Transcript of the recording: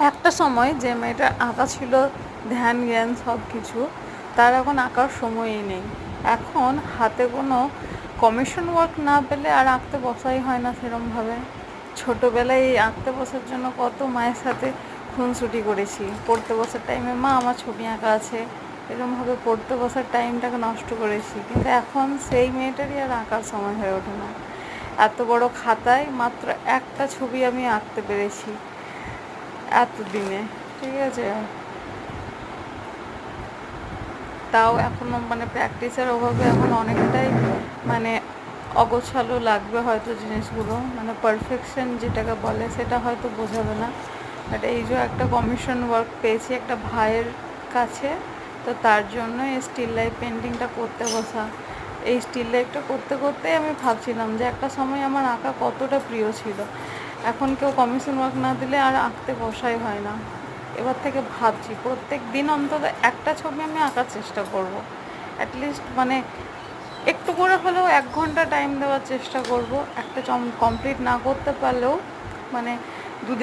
একটা সময় যে মেয়েটার আঁকা ছিল ধ্যান জ্ঞান সব কিছু, তার এখন আঁকার সময়ই নেই। এখন হাতে কোনো কমিশন ওয়ার্ক না পেলে আর আঁকতে বসাই হয় না সেরমভাবে। ছোটোবেলায় এই আঁকতে বসার জন্য কত মায়ের সাথে খুনসুটি করেছি। পড়তে বসার টাইমে মা আমার ছবি আঁকা আছে, এরকমভাবে পড়তে বসার টাইমটাকে নষ্ট করেছি। কিন্তু এখন সেই মেয়েটারই আর আঁকার সময় হয়ে ওঠে না। এত বড় খাতায় মাত্র একটা ছবি আমি আঁকতে পেরেছি এতদিনে, ঠিক আছে। তাও এখনও মানে প্র্যাকটিসের অভাবে এখন অনেকটাই মানে অগোছালো লাগবে হয়তো জিনিসগুলো, মানে পারফেকশন যেটাকে বলে সেটা হয়তো বোঝাবে না। বাট এই যে একটা কমিশন ওয়ার্ক পেয়েছি একটা ভাইয়ের কাছে, তো তার জন্য এই স্টিল লাইফ পেন্টিংটা করতে বসা। এই স্টিল লাইফটা করতে করতেই আমি ভাবছিলাম যে একটা সময় আমার আঁকা কতটা প্রিয় ছিল। এখন কেউ কমিশন ওয়ার্ক না দিলে আর আঁকতে বসাই হয় না। এবার থেকে ভাবছি প্রত্যেক দিন অন্তত একটা ছবি আমি আঁকার চেষ্টা করব। অ্যাটলিস্ট মানে একটু করে হলেও 1 ঘন্টা টাইম দেওয়ার চেষ্টা করব। একটা কমপ্লিট না করতে পারলেও মানে দুদিন